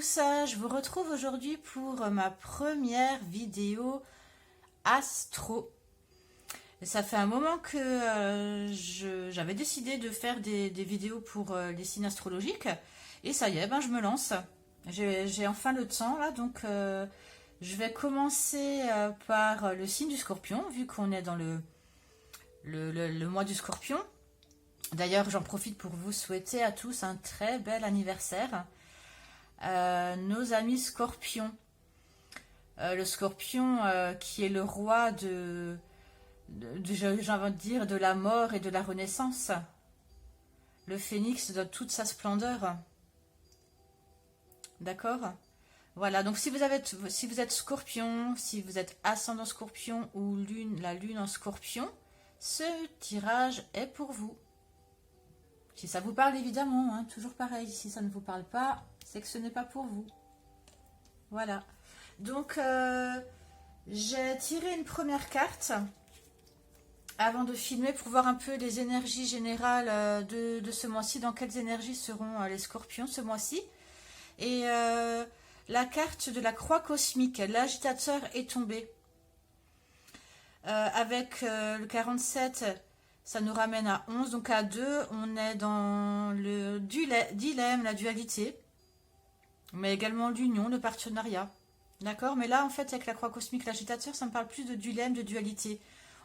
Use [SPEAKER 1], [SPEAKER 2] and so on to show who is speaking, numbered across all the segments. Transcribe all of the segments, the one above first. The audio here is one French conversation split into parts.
[SPEAKER 1] tous, je vous retrouve aujourd'hui pour ma première vidéo astro. Et ça fait un moment que j'avais décidé de faire des vidéos pour les signes astrologiques. Et ça y est, ben, je me lance. J'ai enfin le temps là, donc je vais commencer par le signe du Scorpion, vu qu'on est dans le mois du Scorpion. D'ailleurs, j'en profite pour vous souhaiter à tous un très bel anniversaire. Nos amis Scorpions. Le Scorpion qui est le roi j'ai envie de dire, de la mort et de la renaissance. Le phénix dans toute sa splendeur. D'accord? Voilà, donc si vous êtes Scorpion, si vous êtes ascendant Scorpion ou la lune en Scorpion, ce tirage est pour vous. Si ça vous parle, évidemment, hein, toujours pareil. Si ça ne vous parle pas, c'est que ce n'est pas pour vous. Voilà. Donc, j'ai tiré une première carte avant de filmer pour voir un peu les énergies générales de ce mois-ci. Dans quelles énergies seront les Scorpions ce mois-ci. Et la carte de la croix cosmique, l'agitateur est tombé. Avec le 47... ça nous ramène à 11, donc à 2, on est dans le dilemme, la dualité, mais également l'union, le partenariat. D'accord? Mais là, en fait, avec la croix cosmique, l'agitateur, ça me parle plus de dilemme, de dualité.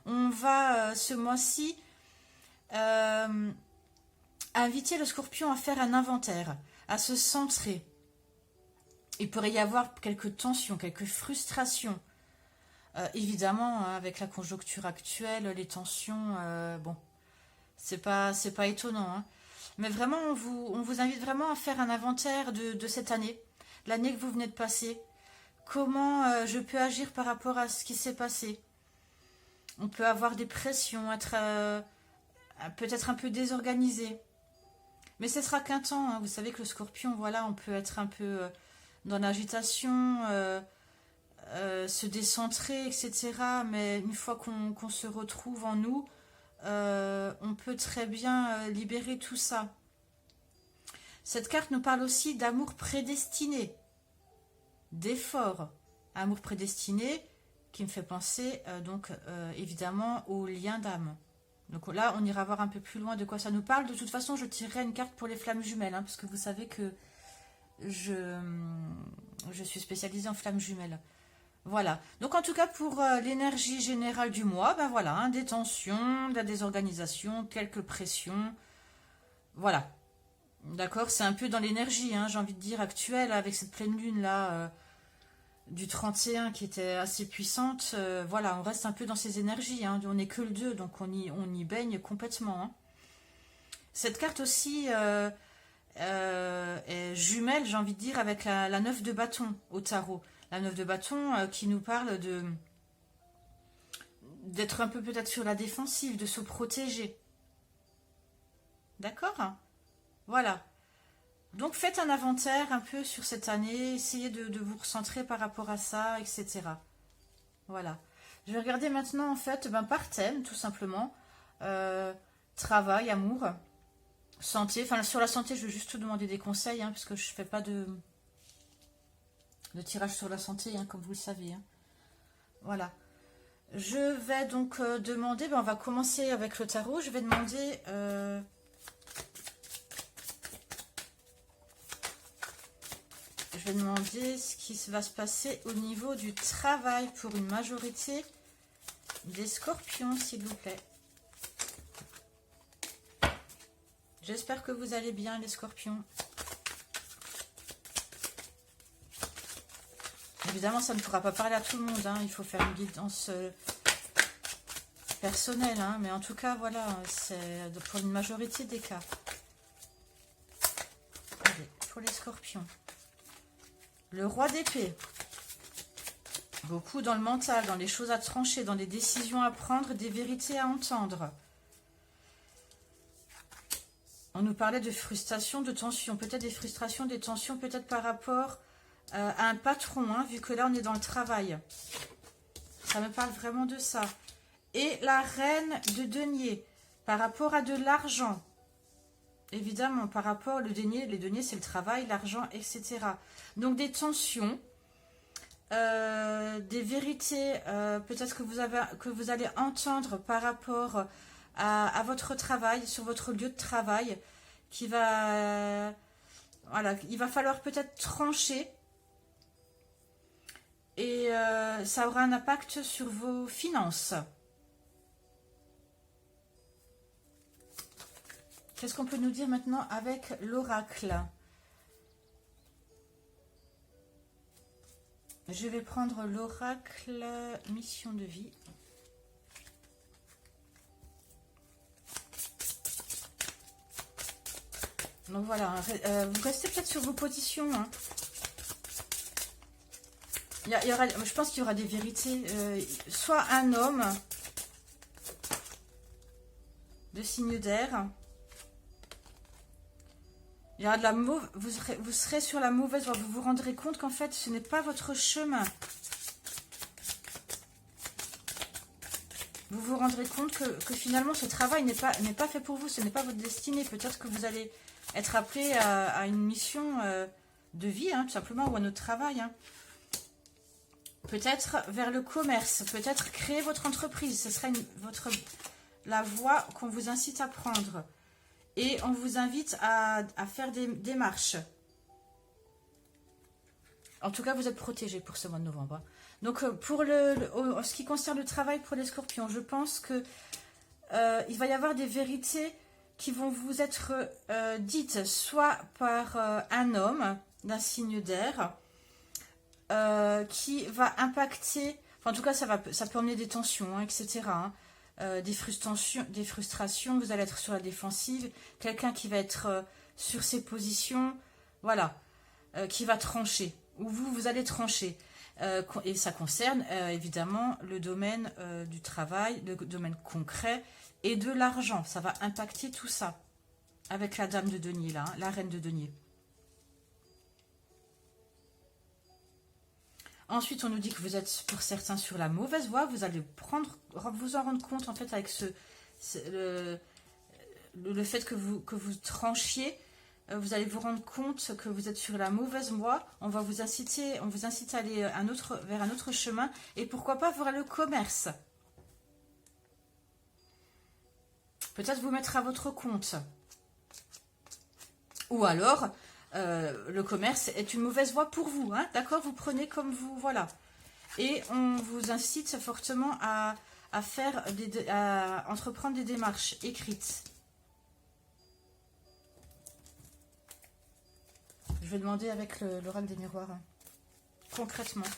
[SPEAKER 1] On va, ce mois-ci, inviter le Scorpion à faire un inventaire, à se centrer. Il pourrait y avoir quelques tensions, quelques frustrations. Évidemment, avec la conjoncture actuelle, les tensions, bon, c'est pas étonnant, hein. Mais vraiment, on vous invite vraiment à faire un inventaire de cette année, l'année que vous venez de passer. Comment je peux agir par rapport à ce qui s'est passé. On peut avoir des pressions, être peut-être un peu désorganisé. Mais ce sera qu'un temps, hein. Vous savez que le Scorpion, voilà, on peut être un peu dans l'agitation, se décentrer, etc. Mais une fois qu'on se retrouve en nous, on peut très bien libérer tout ça. Cette carte nous parle aussi d'amour prédestiné, d'effort. Amour prédestiné qui me fait penser évidemment au lien d'âme. Donc là, on ira voir un peu plus loin de quoi ça nous parle. De toute façon, je tirerai une carte pour les flammes jumelles, hein, parce que vous savez que je suis spécialisée en flammes jumelles. Voilà, donc en tout cas pour l'énergie générale du mois, ben voilà, hein, des tensions, de la désorganisation, quelques pressions, voilà, d'accord, c'est un peu dans l'énergie, hein, j'ai envie de dire, actuelle, avec cette pleine lune là, du 31 qui était assez puissante, voilà, on reste un peu dans ces énergies, hein, on n'est que le 2, donc on y baigne complètement, hein. Cette carte aussi est jumelle, j'ai envie de dire, avec la 9 de bâton au tarot. La 9 de bâton qui nous parle d'être un peu peut-être sur la défensive, de se protéger. D'accord? Voilà. Donc faites un inventaire un peu sur cette année, essayez de vous recentrer par rapport à ça, etc. Voilà. Je vais regarder maintenant en fait par thème, tout simplement. Travail, amour, santé. Enfin sur la santé, je vais juste te demander des conseils, hein, parce que je ne fais pas de tirage sur la santé, hein, comme vous le savez, hein. Voilà. Je vais donc demander, on va commencer avec le tarot. Je vais demander ce qui va se passer au niveau du travail pour une majorité des Scorpions, s'il vous plaît. J'espère que vous allez bien, les Scorpions. Évidemment, ça ne pourra pas parler à tout le monde, hein. Il faut faire une guidance personnelle, hein. Mais en tout cas, voilà, c'est pour une majorité des cas. Allez, pour les Scorpions. Le roi d'épée. Beaucoup dans le mental, dans les choses à trancher, dans les décisions à prendre, des vérités à entendre. On nous parlait de frustration, de tension. Peut-être des frustrations, des tensions, peut-être par rapport à un patron, hein, vu que là on est dans le travail. Ça me parle vraiment de ça. Et la reine de denier, par rapport à de l'argent. évidemment, par rapport au denier, les deniers, c'est le travail, l'argent, etc. Donc des tensions, des vérités, peut-être que vous allez entendre par rapport à votre travail, sur votre lieu de travail, qui va, voilà, il va falloir peut-être trancher, et ça aura un impact sur vos finances. Qu'est-ce qu'on peut nous dire maintenant avec l'oracle? Je vais prendre l'oracle mission de vie. Donc voilà, vous restez peut-être sur vos positions. Hein. Je pense qu'il y aura des vérités. Soit un homme de signe d'air. Il y aura de la vous serez sur la mauvaise voie. Vous vous rendrez compte qu'en fait, ce n'est pas votre chemin. Vous vous rendrez compte que finalement, ce travail n'est pas fait pour vous. Ce n'est pas votre destinée. Peut-être que vous allez être appelé à une mission de vie, hein, tout simplement, ou à notre travail. Hein. Peut-être vers le commerce. Peut-être créer votre entreprise. Ce sera la voie qu'on vous incite à prendre. Et on vous invite à faire des démarches. En tout cas, vous êtes protégés pour ce mois de novembre. Donc, pour ce qui concerne le travail pour les scorpions, je pense que il va y avoir des vérités qui vont vous être dites soit par un homme d'un signe d'air qui va impacter, enfin, en tout cas, ça peut emmener des tensions, hein, etc., hein. Des frustrations, vous allez être sur la défensive, quelqu'un qui va être sur ses positions, voilà, qui va trancher, ou vous allez trancher. Et ça concerne évidemment le domaine du travail, le domaine concret et de l'argent. Ça va impacter tout ça, avec la dame de denier là, hein, la reine de denier. Ensuite, on nous dit que vous êtes pour certains sur la mauvaise voie. Vous allez vous en rendre compte en fait avec le fait que vous tranchiez. Vous allez vous rendre compte que vous êtes sur la mauvaise voie. On vous incite à aller vers un autre chemin. Et pourquoi pas vers le commerce. Peut-être vous mettre à votre compte. Ou alors... le commerce est une mauvaise voie pour vous, hein, d'accord? Vous prenez comme vous, voilà. Et on vous incite fortement à entreprendre des démarches écrites. Je vais demander avec l'oracle des miroirs, hein, concrètement.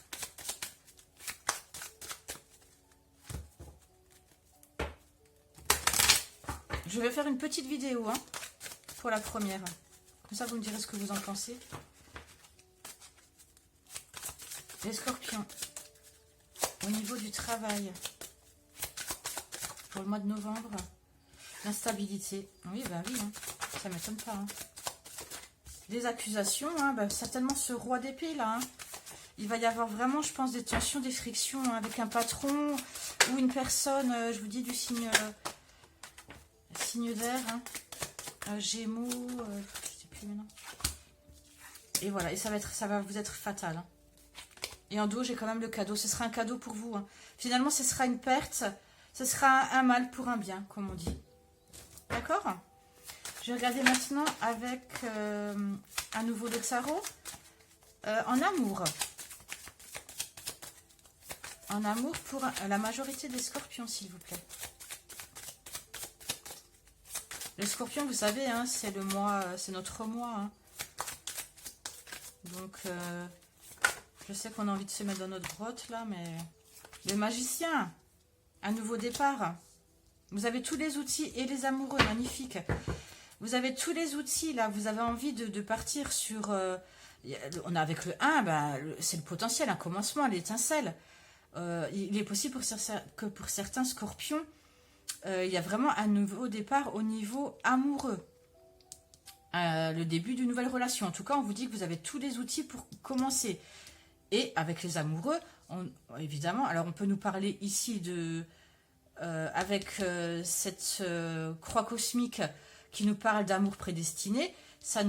[SPEAKER 1] Je vais faire une petite vidéo, hein, pour la première. Comme ça, vous me direz ce que vous en pensez. Les scorpions, au niveau du travail, pour le mois de novembre, l'instabilité. Oui, bah oui, hein, ça ne m'étonne pas. Hein. Des accusations, hein, bah, certainement ce roi d'épée, là. Hein. Il va y avoir vraiment, je pense, des tensions, des frictions hein, avec un patron ou une personne, je vous dis, du signe d'air, hein, Gémeaux... maintenant. Et voilà, et ça va vous être fatal. Hein. Et en dos, j'ai quand même le cadeau. Ce sera un cadeau pour vous. Hein. Finalement, ce sera une perte. Ce sera un mal pour un bien, comme on dit. D'accord? Je vais regarder maintenant avec à nouveau le tarot. En amour. En amour pour la majorité des scorpions, s'il vous plaît. Le scorpion, vous savez, hein, c'est le mois, c'est notre mois. Hein. Donc, je sais qu'on a envie de se mettre dans notre grotte, là, mais... Le magicien, un nouveau départ. Vous avez tous les outils et les amoureux, magnifique. Vous avez tous les outils, là. Vous avez envie de partir sur... on a avec le 1, bah, c'est le potentiel, un commencement, l'étincelle. Il est possible que pour certains scorpions, il y a vraiment un nouveau départ au niveau amoureux. Le début d'une nouvelle relation. En tout cas, on vous dit que vous avez tous les outils pour commencer. Et avec les amoureux, évidemment, alors on peut nous parler ici de... avec cette croix cosmique qui nous parle d'amour prédestiné, ça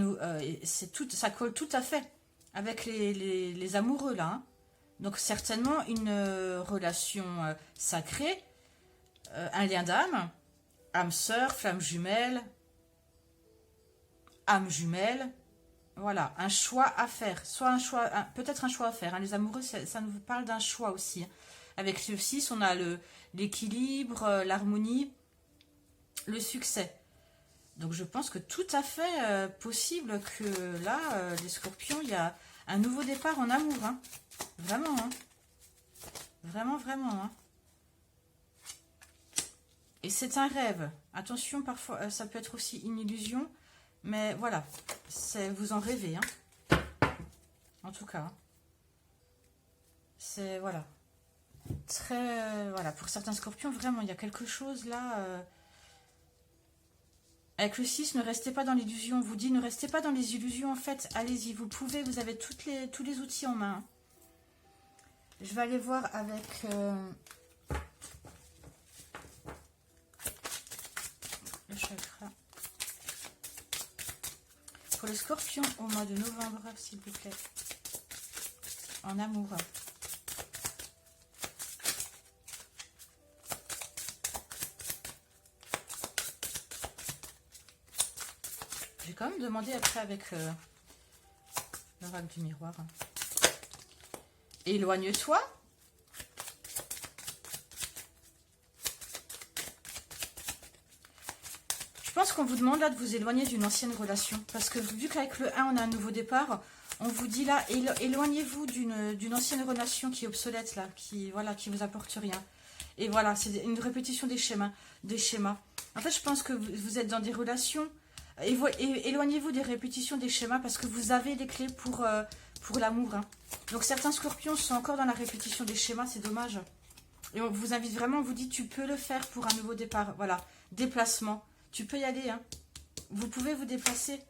[SPEAKER 1] colle tout à fait avec les amoureux là. Hein. Donc certainement une relation sacrée, un lien d'âme, âme sœur, flamme jumelle, âme jumelle. Voilà, un choix à faire, soit un choix, peut-être un choix à faire. Hein. Les amoureux, ça nous parle d'un choix aussi. Hein. Avec le 6, on a l'équilibre, l'harmonie, le succès. Donc je pense que tout à fait possible que là, les scorpions, il y a un nouveau départ en amour. Hein. Vraiment, hein. Vraiment, vraiment. Hein. Et c'est un rêve. Attention, parfois, ça peut être aussi une illusion. Mais voilà, vous en rêvez, hein. En tout cas. C'est, voilà. Très, voilà, pour certains scorpions, vraiment, il y a quelque chose là. Avec le 6, ne restez pas dans l'illusion. On vous dit, ne restez pas dans les illusions, en fait. Allez-y, vous pouvez, vous avez tous les outils en main. Je vais aller voir avec... le chakra. Pour les scorpions au mois de novembre, s'il vous plaît. En amour. Je vais quand même demander après avec l'oracle du miroir. Éloigne-toi. Je pense qu'on vous demande là de vous éloigner d'une ancienne relation. Parce que vu qu'avec le 1, on a un nouveau départ, on vous dit là, éloignez-vous d'une ancienne relation qui est obsolète là, qui vous apporte rien. Et voilà, c'est une répétition des schémas. En fait, je pense que vous êtes dans des relations. Éloignez-vous des répétitions des schémas parce que vous avez les clés pour l'amour. Hein. Donc certains scorpions sont encore dans la répétition des schémas, c'est dommage. Et on vous invite vraiment, on vous dit tu peux le faire pour un nouveau départ. Voilà, déplacement. Tu peux y aller, hein. Vous pouvez vous déplacer.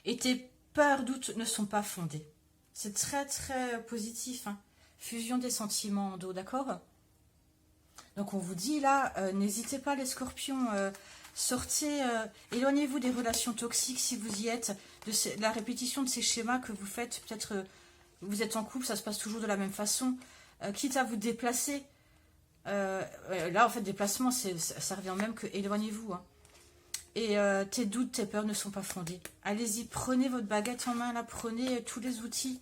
[SPEAKER 1] Et tes peurs, doutes ne sont pas fondées. C'est très, très positif. Hein. Fusion des sentiments en dos, d'accord? Donc, on vous dit là, n'hésitez pas les scorpions, sortez, éloignez-vous des relations toxiques si vous y êtes, de la répétition de ces schémas que vous faites. Peut-être vous êtes en couple, ça se passe toujours de la même façon. Quitte à vous déplacer, là, en fait, déplacement, ça revient même que éloignez-vous. Hein. Et tes doutes, tes peurs ne sont pas fondés. Allez-y, prenez votre baguette en main, là, prenez tous les outils.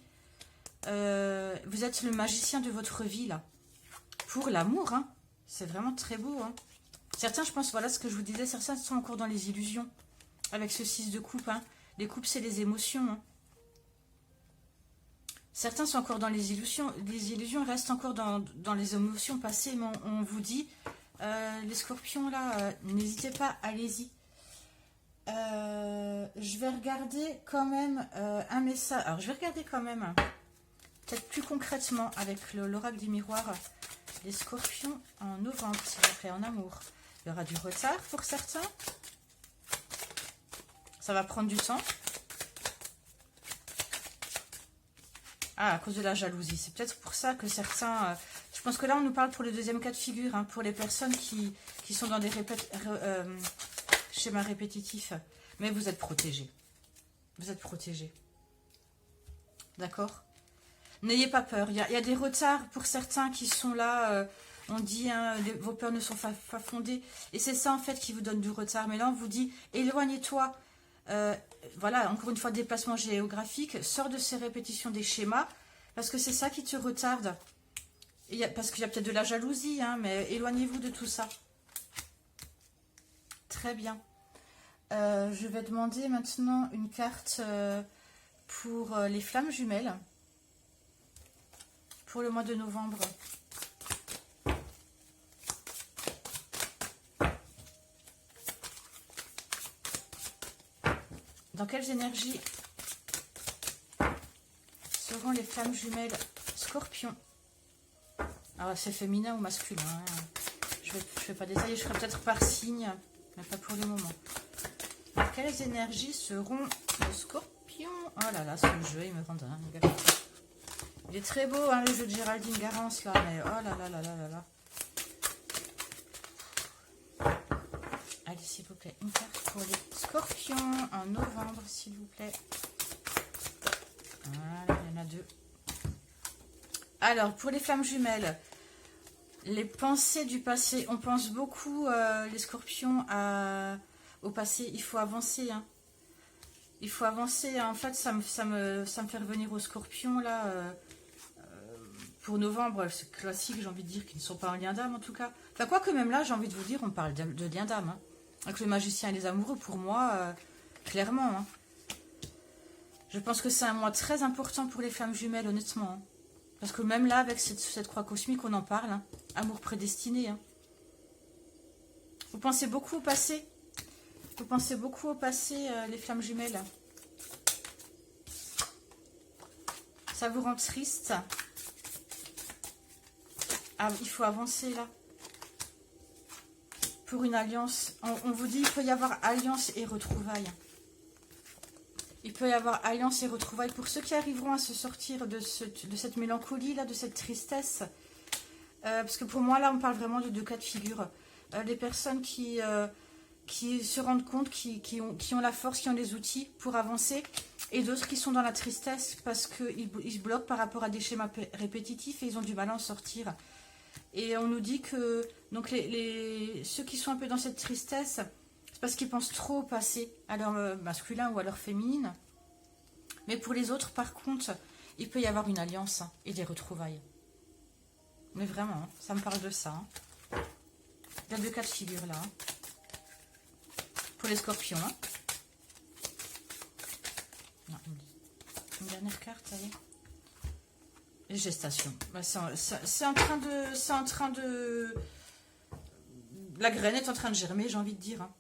[SPEAKER 1] Vous êtes le magicien de votre vie, là. Pour l'amour, hein. C'est vraiment très beau. Hein. Certains, je pense, voilà ce que je vous disais, certains sont encore dans les illusions. Avec ce 6 de coupe. Hein. Les coupes, c'est les émotions. Hein. Certains sont encore dans les illusions. Les illusions restent encore dans les émotions passées. Mais on vous dit, les scorpions, là, n'hésitez pas, allez-y. Je vais regarder quand même un message. Alors, je vais regarder quand même, peut-être plus concrètement, avec l'oracle du miroir, les scorpions en novembre, s'il vous plaît, en amour. Il y aura du retard pour certains. Ça va prendre du temps. Ah, à cause de la jalousie. C'est peut-être pour ça que certains... je pense que là, on nous parle pour le deuxième cas de figure, hein, pour les personnes qui sont dans des schémas répétitifs. Mais vous êtes protégés. Vous êtes protégés. D'accord ? N'ayez pas peur. Il y a des retards pour certains qui sont là. On dit, hein, vos peurs ne sont pas fondées. Et c'est ça, en fait, qui vous donne du retard. Mais là, on vous dit, éloignez-toi. Voilà, encore une fois, déplacement géographique. Sors de ces répétitions des schémas. Parce que c'est ça qui te retarde. Parce qu'il y a peut-être de la jalousie, hein, mais éloignez-vous de tout ça. Très bien. Je vais demander maintenant une carte pour les flammes jumelles. Pour le mois de novembre. Dans quelles énergies seront les flammes jumelles Scorpion? Alors c'est féminin ou masculin, hein. Je vais pas détailler, je ferai peut-être par signe, mais pas pour le moment. Dans quelles énergies seront les scorpions? Oh là là, ce jeu, il me rend dingue. Il est très beau, hein, le jeu de Géraldine Garance, là, mais oh là là là là là là. Allez, s'il vous plaît, une carte. pour les scorpions en novembre, s'il vous plaît. Voilà, il y en a 2. Alors, pour les flammes jumelles, les pensées du passé. On pense beaucoup, les scorpions, au passé. Il faut avancer, hein. Il faut avancer. En fait, ça me fait revenir aux scorpions, là. Pour novembre, c'est classique, j'ai envie de dire qu'ils ne sont pas en lien d'âme, en tout cas. Enfin, quoi que même là, j'ai envie de vous dire, on parle de lien d'âme. Hein. Avec le magicien et les amoureux, pour moi, clairement. Hein. Je pense que c'est un mois très important pour les flammes jumelles, honnêtement. Hein. Parce que même là, avec cette croix cosmique, on en parle. Hein. Amour prédestiné. Hein. Vous pensez beaucoup au passé? Vous pensez beaucoup au passé, les flammes jumelles? Ça vous rend triste? Ah, il faut avancer là. Pour une alliance. On vous dit, il peut y avoir alliance et retrouvailles. Il peut y avoir alliance et retrouvailles. Pour ceux qui arriveront à se sortir de cette mélancolie là, de cette tristesse. Parce que pour moi là, on parle vraiment de 2 cas de figure. Les personnes qui se rendent compte, qui ont la force, qui ont les outils pour avancer. Et d'autres qui sont dans la tristesse parce qu'ils se bloquent par rapport à des schémas répétitifs et ils ont du mal à en sortir. Et on nous dit que donc ceux qui sont un peu dans cette tristesse, c'est parce qu'ils pensent trop au passé, à leur masculin ou à leur féminine. Mais pour les autres, par contre, il peut y avoir une alliance et des retrouvailles. Mais vraiment, ça me parle de ça. Hein. Il y a 2 cas de figure là. Hein. Pour les scorpions. Hein. Non, une dernière carte, ça y est. Gestation. Bah, c'est en train de... La graine est en train de germer, j'ai envie de dire. Hein.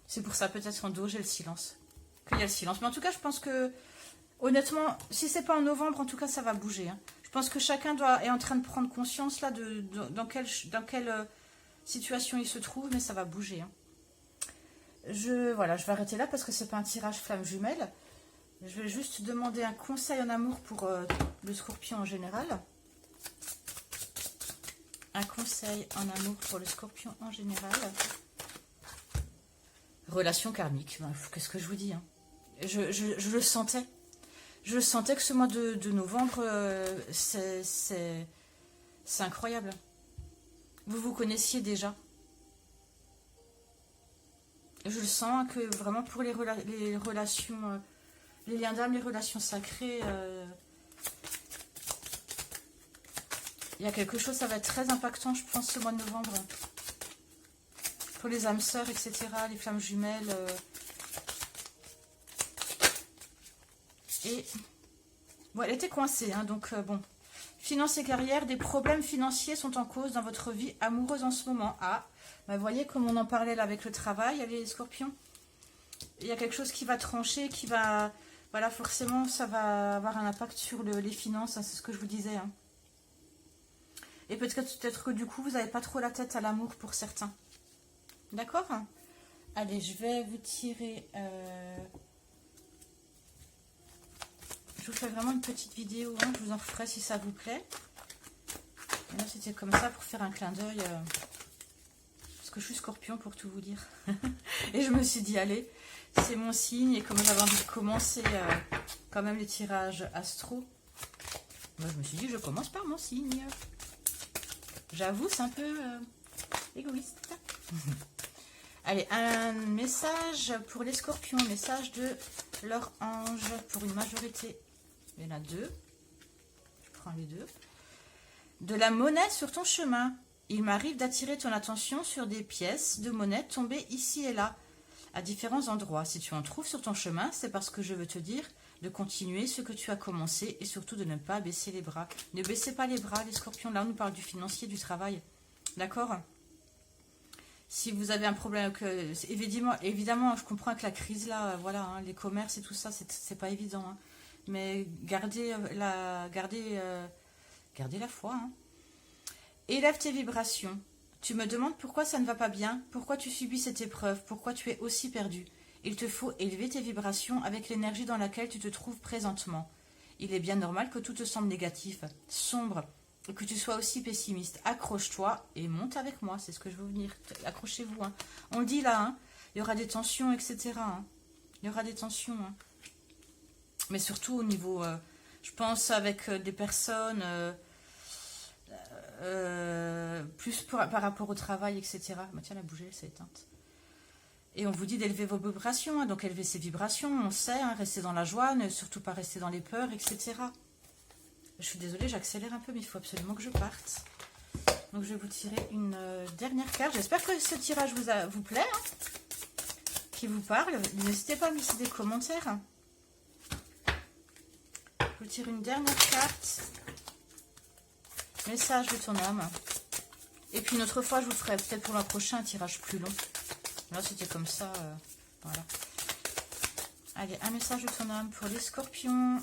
[SPEAKER 1] C'est pour ça, peut-être qu'en dos, j'ai le silence. Qu'il y a le silence. Mais en tout cas, je pense que, honnêtement, si c'est pas en novembre, en tout cas, ça va bouger. Hein. Je pense que chacun est en train de prendre conscience, là, dans quelle situation il se trouve, mais ça va bouger. Hein. Voilà, je vais arrêter là, parce que c'est pas un tirage flamme jumelle. Je vais juste demander un conseil en amour pour le scorpion en général. Un conseil en amour pour le scorpion en général. Relation karmique. Qu'est-ce que je vous dis hein. Je le sentais. Je sentais que ce mois de novembre, c'est incroyable. Vous vous connaissiez déjà. Je le sens que vraiment pour les relations... les liens d'âme, les relations sacrées, il y a quelque chose, ça va être très impactant, je pense, ce mois de novembre. Pour les âmes sœurs, etc., les flammes jumelles. Et, bon, elle était coincée, hein, donc bon. Finances et carrière, des problèmes financiers sont en cause dans votre vie amoureuse en ce moment. Ah, bah, vous voyez comme on en parlait là avec le travail, les scorpions. Il y a quelque chose qui va trancher, qui va... Voilà, forcément, ça va avoir un impact sur les finances, hein, c'est ce que je vous disais. Hein. Et peut-être que du coup, vous n'avez pas trop la tête à l'amour pour certains. D'accord? Allez, je vais vous tirer... Je vous fais vraiment une petite vidéo, hein, je vous en referai si ça vous plaît. Et là, c'était comme ça pour faire un clin d'œil. Parce que je suis scorpion, pour tout vous dire. Et je me suis dit, allez... C'est mon signe et comme j'avais envie de commencer quand même les tirages astro, moi je me suis dit je commence par mon signe. J'avoue c'est un peu égoïste. Allez, un message pour les scorpions, un message de leur ange pour une majorité. Il y en a 2. Je prends les 2. De la monnaie sur ton chemin. Il m'arrive d'attirer ton attention sur des pièces de monnaie tombées ici et là. À différents endroits. Si tu en trouves sur ton chemin, c'est parce que je veux te dire de continuer ce que tu as commencé et surtout de ne pas baisser les bras. Ne baissez pas les bras, les scorpions. Là, on nous parle du financier, du travail. D'accord? Si vous avez un problème, évidemment, je comprends que la crise, là, voilà, hein, les commerces et tout ça, c'est pas évident. Hein. Mais gardez la foi. Hein. Élève tes vibrations. Tu me demandes pourquoi ça ne va pas bien, pourquoi tu subis cette épreuve, pourquoi tu es aussi perdu. Il te faut élever tes vibrations avec l'énergie dans laquelle tu te trouves présentement. Il est bien normal que tout te semble négatif, sombre, et que tu sois aussi pessimiste. Accroche-toi et monte avec moi, c'est ce que je veux venir. Accrochez-vous. Hein. On le dit là, hein. il y aura des tensions, etc. hein. Il y aura des tensions. hein. Mais surtout au niveau, je pense, avec des personnes, plus par rapport au travail, etc. Bah, tiens, la bougie, elle s'est éteinte. Et on vous dit d'élever vos vibrations, hein, donc élever ses vibrations, on sait, hein, rester dans la joie, ne surtout pas rester dans les peurs, etc. Je suis désolée, j'accélère un peu, mais il faut absolument que je parte. Donc je vais vous tirer une dernière carte. J'espère que ce tirage vous plaît, hein, qui vous parle. N'hésitez pas à me laisser des commentaires. Je vous tire une dernière carte. Message de ton âme. Et puis une autre fois, je vous ferai peut-être pour l'an prochain un tirage plus long. Là, c'était comme ça. Voilà. Allez, un message de ton âme pour les scorpions.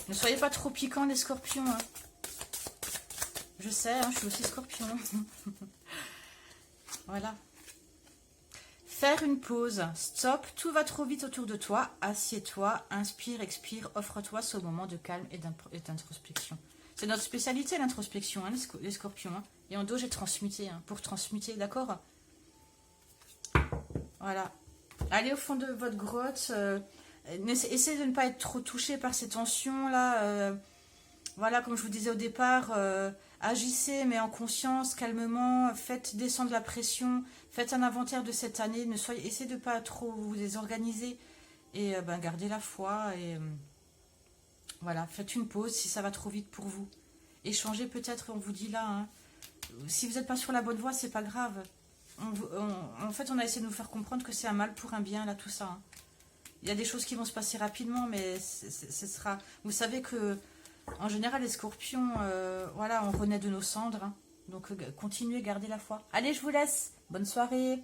[SPEAKER 1] Ne soyez pas trop piquants, les scorpions. Hein. Je sais, hein, je suis aussi scorpion. Voilà. Faire une pause. Stop, tout va trop vite autour de toi. Assieds-toi, inspire, expire, offre-toi ce moment de calme et d'introspection. C'est notre spécialité, l'introspection, hein, les scorpions. Hein. Et en dos, j'ai transmuté, hein, pour transmuter, d'accord? Voilà. Allez au fond de votre grotte. Essayez de ne pas être trop touché par ces tensions-là. Voilà, comme je vous disais au départ, agissez, mais en conscience, calmement. Faites descendre la pression. Faites un inventaire de cette année. Essayez de ne pas trop vous désorganiser. Et gardez la foi. Et voilà, faites une pause si ça va trop vite pour vous. Échangez peut-être, on vous dit là. Hein. Si vous n'êtes pas sur la bonne voie, c'est pas grave. En fait, on a essayé de nous faire comprendre que c'est un mal pour un bien, là, tout ça. Hein. Il y a des choses qui vont se passer rapidement, mais ce sera... Vous savez que, en général, les scorpions, voilà, on renaît de nos cendres. Hein. Donc, continuez, gardez la foi. Allez, je vous laisse. Bonne soirée.